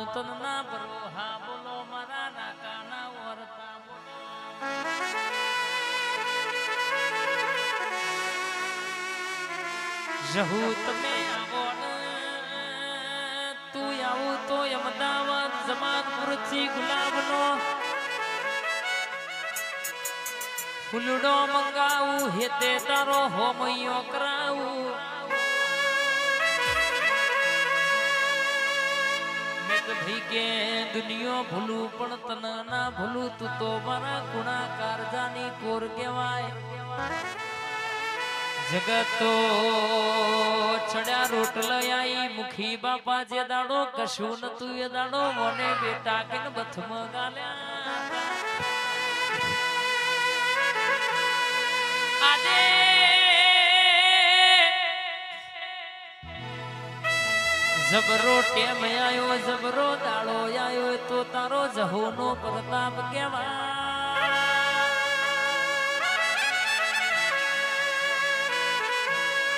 આવવાનું તન ના ભરો હા બોલો મારા નાકાના વરતા બોલો જહુ તમે આવો તું આવું તો અમદાવાદ જમાનપુર થી ગુલાબનો ફૂલડો મંગાવું હેતે તારો હોમૈયો કરાવું ભાઈ કે દુનિયો ભૂલું પણ તને ના ભૂલું તું તો મારા ગુણાકાર જાની કોર કહેવાય જગત તો ચડ્યા રોટલા આઈ મુખી બાપા જે દાડો કશું નતું એ દાડો મને બેટા કે બથમ ગાલ્યા આજે જબરો ટેમ આયો જબરો દાડો આયો તો તારો જહોનો પ્રતાપ કેવા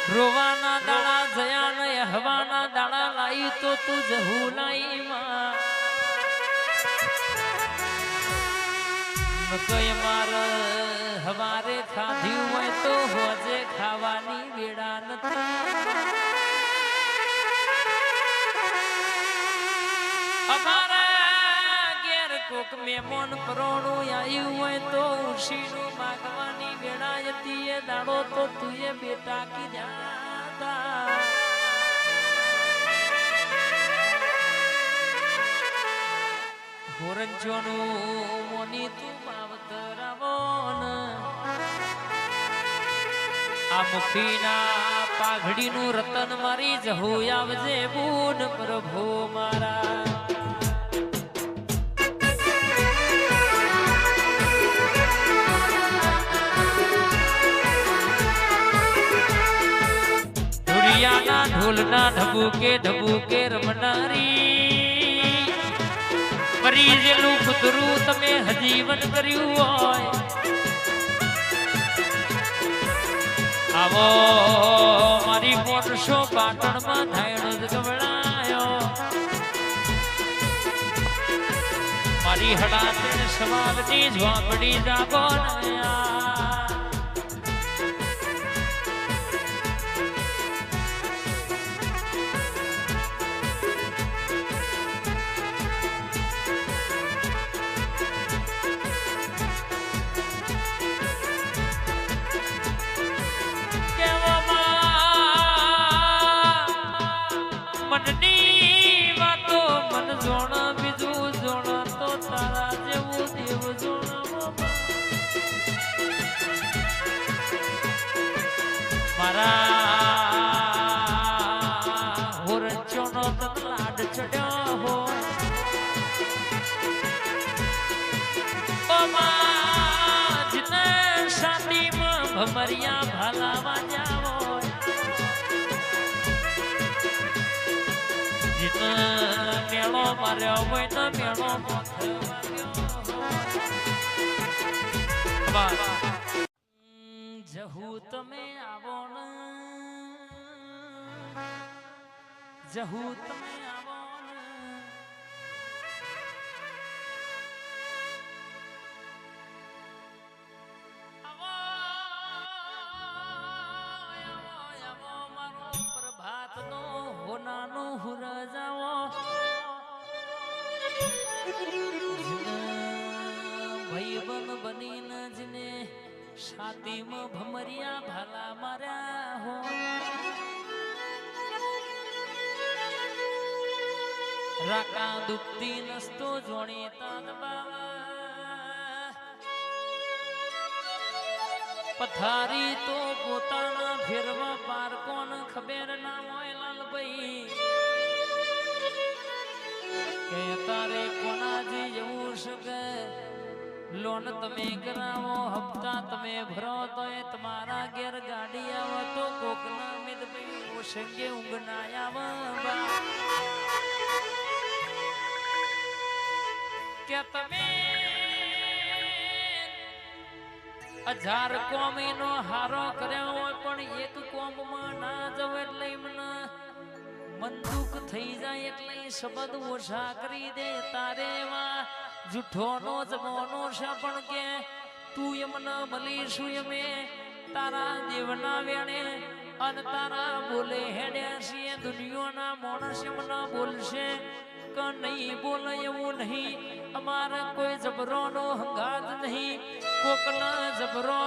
રોવાના દાડા જયા ને હવાના દાડા લાઈ તો તું જહુ લાઈ માં કઈ માર હવારે ખાધ્યું હોય તો હોજે ખાવાની વેડા નથી અમારા ઘેર કોક મહેમાન પરોણું આવ્યું હોય તો ઉશીનું માગવાની વેળા હતી એ દાડો તો તુંએ બેટા કીધા હોરંજોનું મોની તું માવતર આવોન આ મુખીના પાઘડીનું રતન મારી જહુ આવજે બૂન પ્રભુ મારા ઢોલના ઢબુકે રમનારી મરી જેલું કુતરું તમે હજીવન કર્યું હોય આવો મારી મોરશો પાટણમાં થાયણો જ ગવડાયો મારી હડાતે સવાલની ઝોપડી જાગો મનની વાતો મન જોણ બીજું જોણ તો તારા જેવું દેવ જોણ મારા હોરચોનો તન લાડ ચડ્યો હો ઓ માં જીને શાદીમાં ભમરિયા ભાલા વાજાવો મેળો માર્યો હોય તો મેળો જહુ તમે આવો ને જહુ તમે આવો ને મારો પ્રભાત નો હોનાનો હુર જાવો ભાઈબંધ બનીને જને છાતીમાં ભમરિયા ભાલા માર્યા હો રાકા દુખતી નસતો જોણી તાન બાવા પથારી તો પોતાના ફેરવા પાર કોણ ખબર ના હોય લાલભાઈ કે તારે કોનાજી જવું શકે લોન તમે કરાવો હપ્તા તમે ભરો તો એ તમારા ઘેર ગાડી આવે તો કોકના મિત ભાઈ ઓસંગે ઊંઘ ના આવે કે તમે 1000 કોમીનો હારો કર્યો હોય પણ એક કોમમાં ના જવે એટલે મને મન દુઃખ થઈ જાય એટલે શબ્દ ઓછા કરી દે તારે એમાં જૂઠોનો જમોનો છે પણ કે તું એમને મળીશું એમે તારા દેવના વેણે અને તારા બોલે હેડ્યા છીએ દુનિયાના માણસ એમને બોલશે કે નહીં બોલે એવું નહીં અમારે કોઈ જબરોનો હંગાત નહીં કોકના જબરો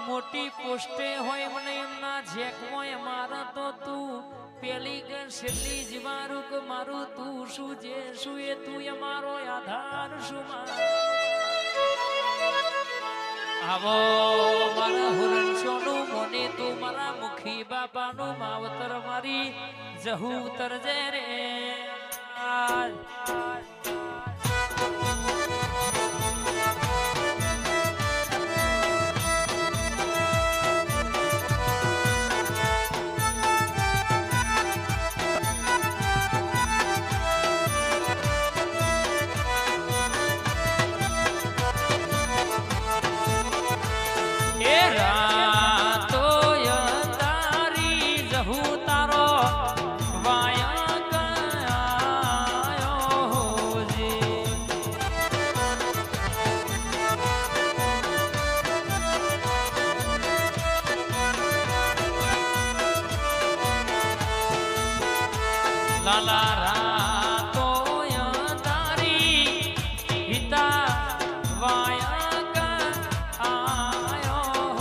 મોટી પોસ્ટે હોય મને એમના જેકમાં અમારા તો તું પેલી કે છેલ્લી જીવારું કે મારું તું શું જે શું એ તું અમારો આધાર શું આવો મારા હુરણસોનું મોને તું મારા મુખી બાપાનું માવતર મારી જહુ તરજે રે લાલા રાતો તારી હિતા વાયા આયો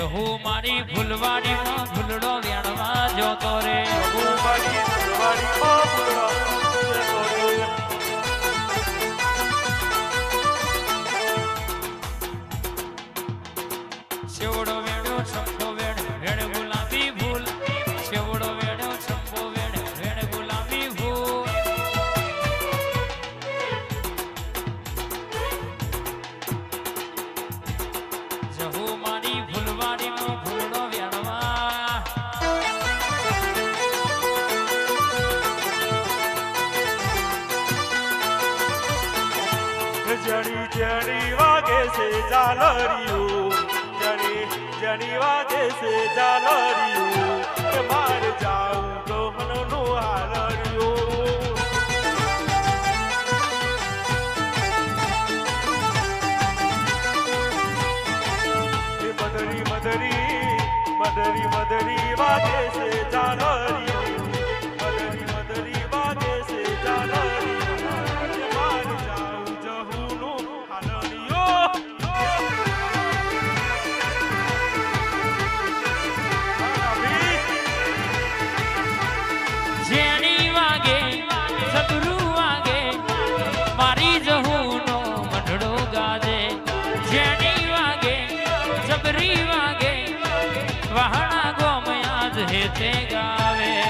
જહુ મારી ફૂલવાડીમાં ફૂલડો વેણવા જોતો રે સેવડો વેણ્યો ચંપો વેણ વેણ ગુલાબી ફૂલ સેવડો વેણ્યો ચંપો વેણ વેણ ગુલાબી ફૂલ જહુ મારી ફૂલવાડીમાં ફૂલડો વેણવા જણી જણી વાગે છે ઝાલરીઓ જણી વાગે છે ઝાલરીઓ કે માર જાઉં તો મનનો હાલરીઓ મદરી મદરી મદરી મદરી વાગે છે ઝાલરીઓ મદરી મદરી વાગે છે ઝાલરીઓ કે માર જાઉં જહુનો હાલરીઓ જેણી વાગે સબરું વાગે મારી જહુનો મંડળો ગાજે જેણી વાગે સબરી વાગે વહાણા ગોમયાદ હેતે ગાવે